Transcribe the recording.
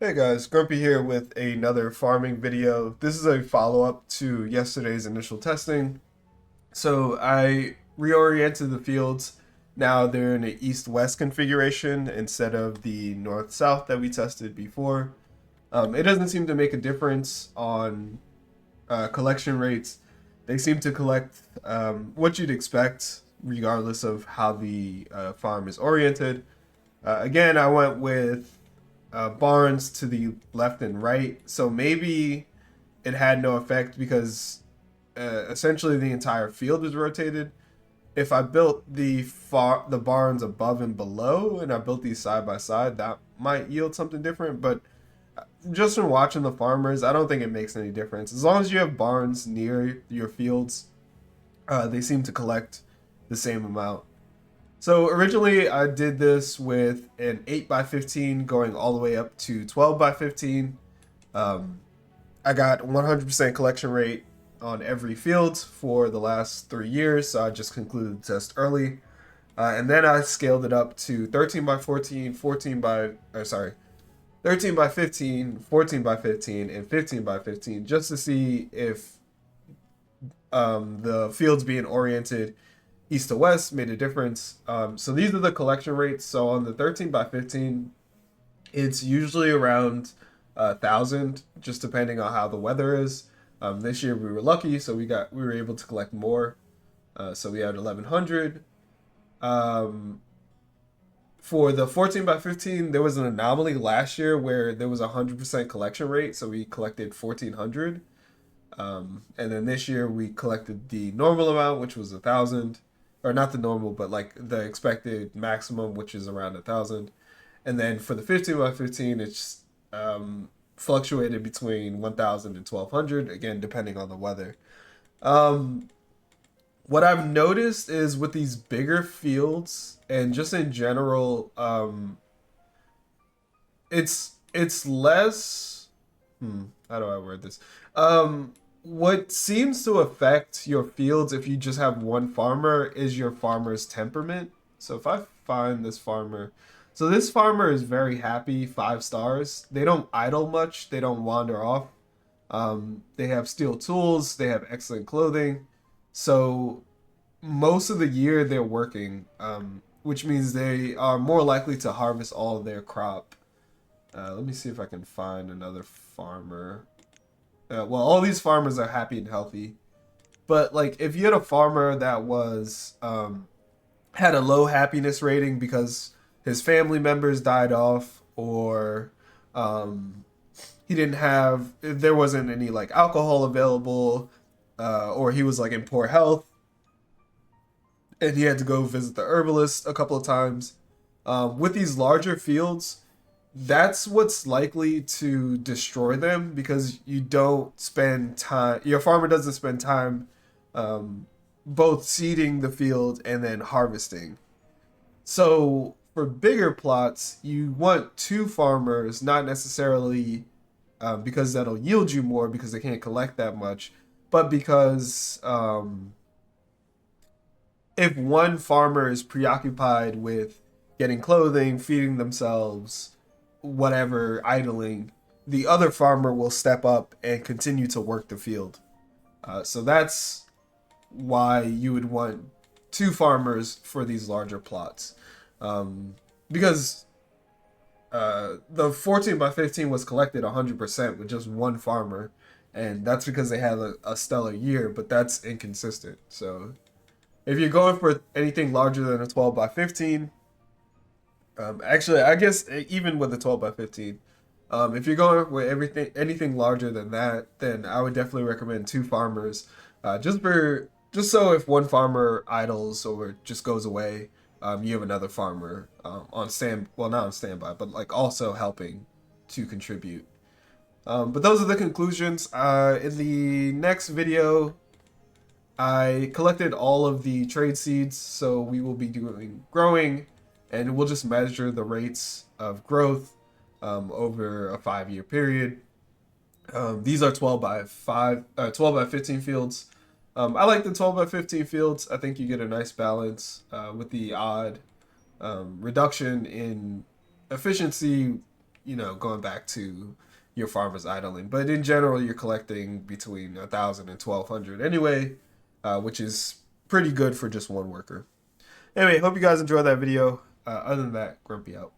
Hey guys, Grumpy here with another farming video. This is a follow-up to yesterday's initial testing. So I reoriented the fields. Now they're in an east-west configuration instead of the north-south that we tested before. It doesn't seem to make a difference on collection rates. They seem to collect what you'd expect regardless of how the farm is oriented. Again, I went with barns to the left and right. So maybe it had no effect because essentially the entire field is rotated. If I built the barns above and below, and I built these side by side, that might yield something different. But just from watching the farmers, I don't think it makes any difference. As long as you have barns near your fields, they seem to collect the same amount. So originally I did this with an 8 by 15 going all the way up to 12 by 15. I got 100% collection rate on every field for the last 3 years, so I just concluded the test early. And then I scaled it up to 13 by 14, 13 by 15, 14 by 15, and 15 by 15, just to see if the fields being oriented east to west made a difference. So these are the collection rates. So on the 13 by 15, it's usually around 1,000, just depending on how the weather is. This year we were lucky, so we were able to collect more. So we had 1,100. For the 14 by 15, there was an anomaly last year where there was a 100% collection rate, so we collected 1,400. And then this year we collected the normal amount, which was 1,000, or not the normal, but like the expected maximum, which is around 1,000. And then for the 15 by 15, it's fluctuated between 1,000 and 1,200, again depending on the weather. What I've noticed is with these bigger fields and just in general, it's less. How do I word this? What seems to affect your fields if you just have one farmer is your farmer's temperament. So if I find this farmer, so this farmer is very happy, 5 stars. They don't idle much. They don't wander off. They have steel tools. They have excellent clothing. So most of the year they're working, which means they are more likely to harvest all of their crop. Let me see if I can find another farmer. Well, all these farmers are happy and healthy, but like if you had a farmer that was had a low happiness rating because his family members died off, or he didn't have, there wasn't any like alcohol available, or he was like in poor health, and he had to go visit the herbalist a couple of times. With these larger fields, that's what's likely to destroy them because you don't spend time, your farmer doesn't spend time both seeding the field and then harvesting. So for bigger plots, you want two farmers, not necessarily because that'll yield you more because they can't collect that much, but because if one farmer is preoccupied with getting clothing, feeding themselves, whatever, idling, the other farmer will step up and continue to work the field. So that's why you would want two farmers for these larger plots. Because the 14 by 15 was collected 100% with just one farmer, and that's because they had a stellar year, but that's inconsistent. So if you're going for anything larger than a 12 by 15, actually, I guess even with the 12 by 15, if you're going with anything larger than that, then I would definitely recommend two farmers, just so if one farmer idles or just goes away, you have another farmer well, not on standby, but like also helping to contribute. But those are the conclusions. In the next video, I collected all of the trade seeds, so we will be doing growing, and we'll just measure the rates of growth over a 5-year period. These are 12 by 15 fields. I like the 12 by 15 fields. I think you get a nice balance with the odd reduction in efficiency you know, going back to your farmers idling. But in general, you're collecting between 1,000 and 1,200 anyway, which is pretty good for just one worker. Anyway, hope you guys enjoyed that video. Other than that, Grumpy out.